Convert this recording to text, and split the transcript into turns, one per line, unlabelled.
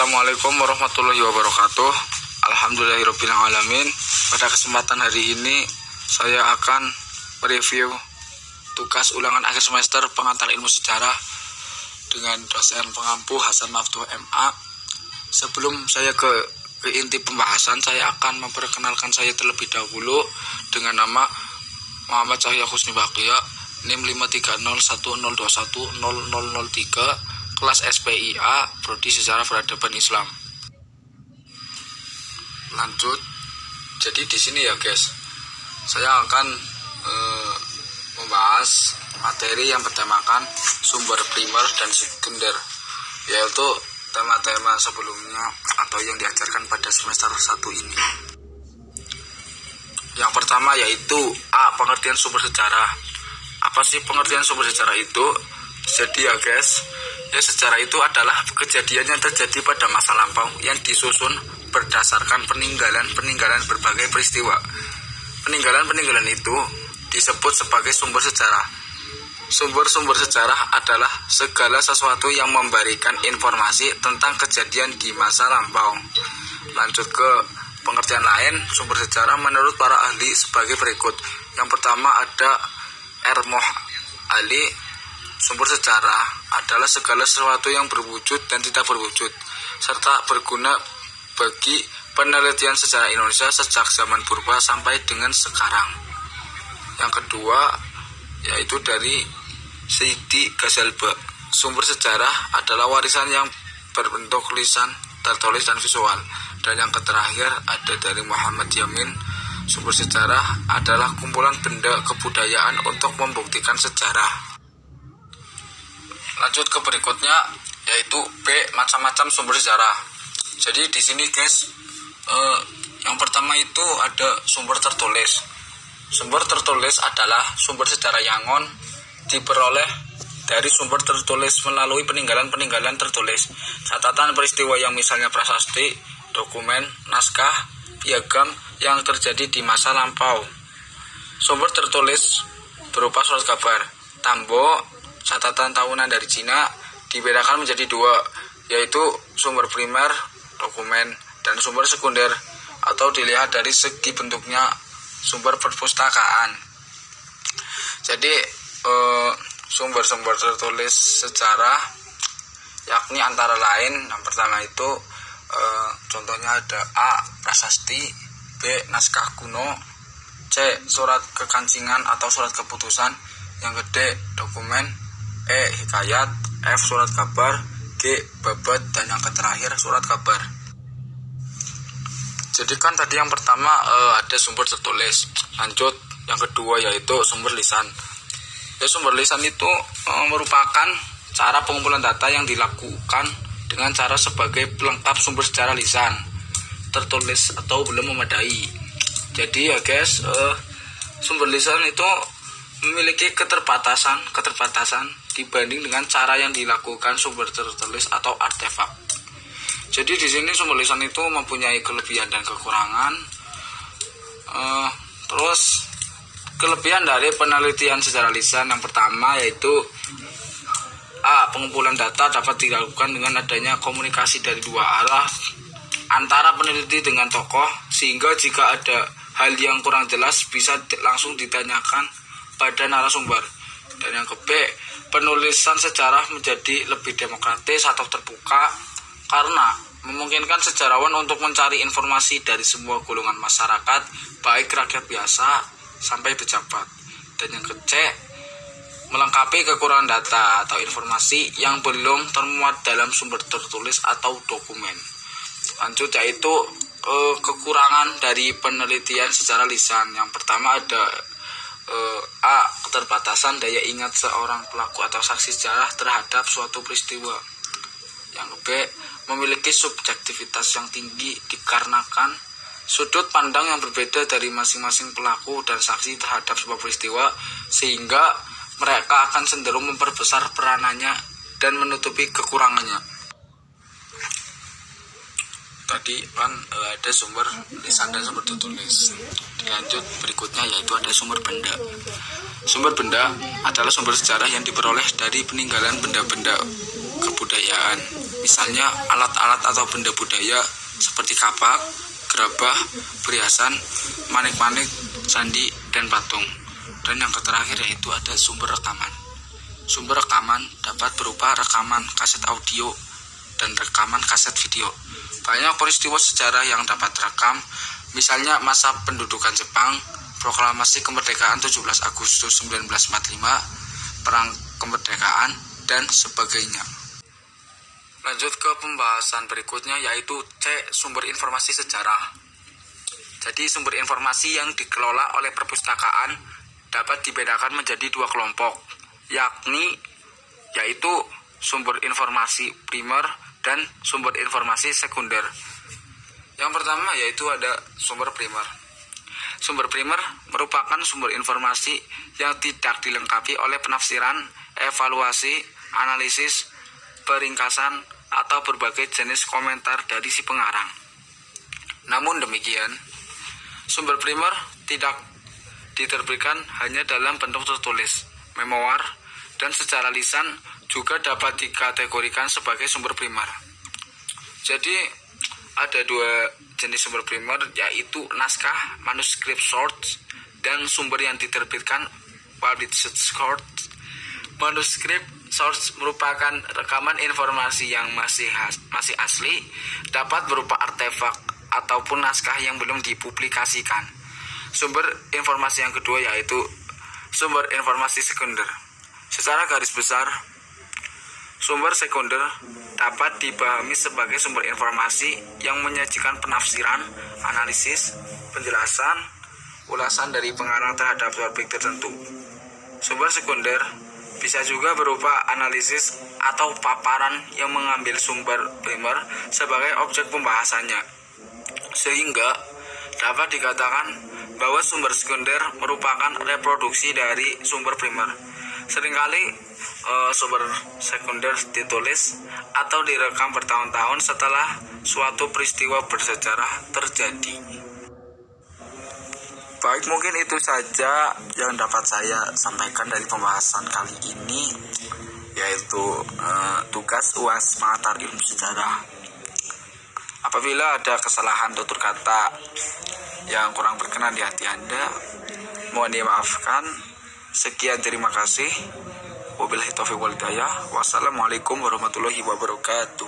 Assalamualaikum warahmatullahi wabarakatuh. Alhamdulillahirabbil alamin. Pada kesempatan hari ini saya akan mereview tugas ulangan akhir semester pengantar ilmu sejarah dengan dosen pengampu Hasan Maftuh MA. Sebelum saya ke inti pembahasan, saya akan memperkenalkan saya terlebih dahulu dengan nama Muhammad Cahya Husni Bakia, NIM 530210003, kelas SPIA, Prodi Sejarah Peradaban Islam. Lanjut. Jadi di sini ya guys, saya akan membahas materi yang bertemakan sumber primer dan sekunder, yaitu tema-tema sebelumnya atau yang diajarkan pada semester 1 ini. Yang pertama yaitu A. Pengertian sumber sejarah. Apa sih pengertian sumber sejarah itu? Jadi ya guys, sejarah itu adalah kejadian yang terjadi pada masa lampau yang disusun berdasarkan peninggalan berbagai peristiwa. Peninggalan itu disebut sebagai sumber sejarah. Sumber sejarah adalah segala sesuatu yang memberikan informasi tentang kejadian di masa lampau. Lanjut ke pengertian lain, sumber sejarah menurut para ahli sebagai berikut. Yang pertama ada Ermoh Ali. Sumber sejarah adalah segala sesuatu yang berwujud dan tidak berwujud, serta berguna bagi penelitian sejarah Indonesia sejak zaman purba sampai dengan sekarang. Yang kedua yaitu dari Siti Ghazalba. Sumber sejarah adalah warisan yang berbentuk lisan, tertulis, dan visual. Dan yang terakhir ada dari Muhammad Yamin. Sumber sejarah adalah kumpulan benda kebudayaan untuk membuktikan sejarah. Lanjut ke berikutnya yaitu B. Macam-macam sumber sejarah. Jadi di sini guys, yang pertama itu ada sumber tertulis. Sumber tertulis adalah sumber sejarah Yangon diperoleh dari sumber tertulis melalui peninggalan tertulis, catatan peristiwa yang misalnya prasasti, dokumen, naskah, piagam yang terjadi di masa lampau. Sumber tertulis berupa surat kabar, tambo, catatan tahunan dari Cina dibedakan menjadi dua, yaitu sumber primer, dokumen, dan sumber sekunder, atau dilihat dari segi bentuknya sumber perpustakaan. Jadi sumber-sumber tertulis sejarah yakni antara lain, yang pertama itu contohnya ada A. Prasasti, B. Naskah kuno, C. Surat kekancingan atau surat keputusan, yang gede dokumen, E. Hikayat, F. Surat kabar, G. Babat, dan yang terakhir surat kabar. Jadi kan tadi yang pertama ada sumber tertulis. Lanjut yang kedua yaitu sumber lisan. Sumber lisan itu merupakan cara pengumpulan data yang dilakukan dengan cara sebagai pelengkap sumber secara lisan, tertulis atau belum memadai. Jadi ya guys, sumber lisan itu memiliki keterbatasan dibanding dengan cara yang dilakukan sumber tertulis atau artefak. Jadi di sini sumber lisan itu mempunyai kelebihan dan kekurangan. Terus kelebihan dari penelitian secara lisan yang pertama yaitu A. Pengumpulan data dapat dilakukan dengan adanya komunikasi dari dua arah antara peneliti dengan tokoh, sehingga jika ada hal yang kurang jelas bisa langsung ditanyakan pada narasumber. Dan yang B. Penulisan sejarah menjadi lebih demokratis atau terbuka karena memungkinkan sejarawan untuk mencari informasi dari semua golongan masyarakat, baik rakyat biasa sampai pejabat. Dan yang C. Melengkapi kekurangan data atau informasi yang belum termuat dalam sumber tertulis atau dokumen. Lanjut yaitu kekurangan dari penelitian secara lisan. Yang pertama ada A. Keterbatasan daya ingat seorang pelaku atau saksi sejarah terhadap suatu peristiwa. Yang B. Memiliki subjektivitas yang tinggi dikarenakan sudut pandang yang berbeda dari masing-masing pelaku dan saksi terhadap sebuah peristiwa, sehingga mereka akan cenderung memperbesar peranannya dan menutupi kekurangannya. Tadi kan ada sumber lisan dan sumber tertulis. Lanjut berikutnya yaitu ada sumber benda. Sumber benda adalah sumber sejarah yang diperoleh dari peninggalan benda-benda kebudayaan. Misalnya alat-alat atau benda budaya seperti kapak, gerabah, perhiasan, manik-manik, candi, dan patung. Dan yang terakhir yaitu ada sumber rekaman. Sumber rekaman dapat berupa rekaman kaset audio dan rekaman kaset video. Banyak peristiwa sejarah yang dapat terekam, misalnya masa pendudukan Jepang, proklamasi kemerdekaan 17 Agustus 1945, perang kemerdekaan, dan sebagainya. Lanjut ke pembahasan berikutnya yaitu C. Sumber informasi sejarah. Jadi sumber informasi yang dikelola oleh perpustakaan dapat dibedakan menjadi dua kelompok, yaitu sumber informasi primer dan sumber informasi sekunder. Yang pertama yaitu ada sumber primer. Sumber primer merupakan sumber informasi yang tidak dilengkapi oleh penafsiran, evaluasi, analisis, peringkasan, atau berbagai jenis komentar dari si pengarang. Namun demikian, sumber primer tidak diterbitkan hanya dalam bentuk tertulis, memoir, dan secara lisan juga dapat dikategorikan sebagai sumber primer. Jadi ada dua jenis sumber primer, yaitu naskah, manuskrip source, dan sumber yang diterbitkan, published source. Manuskrip source merupakan rekaman informasi yang masih asli, dapat berupa artefak ataupun naskah yang belum dipublikasikan. Sumber informasi yang kedua yaitu sumber informasi sekunder. Secara garis besar, sumber sekunder dapat dipahami sebagai sumber informasi yang menyajikan penafsiran, analisis, penjelasan, ulasan dari pengarang terhadap topik tertentu. Sumber sekunder bisa juga berupa analisis atau paparan yang mengambil sumber primer sebagai objek pembahasannya. Sehingga dapat dikatakan bahwa sumber sekunder merupakan reproduksi dari sumber primer. Seringkali sumber sekunder ditulis atau direkam bertahun-tahun setelah suatu peristiwa bersejarah terjadi. Baik, mungkin itu saja yang dapat saya sampaikan dari pembahasan kali ini, yaitu tugas UAS Mengantar Ilmu Sejarah. Apabila ada kesalahan tutur kata yang kurang berkenan di hati Anda, mohon dimaafkan. Sekian, terima kasih. Wabillahi taufiq wal hidayah. Wassalamualaikum warahmatullahi wabarakatuh.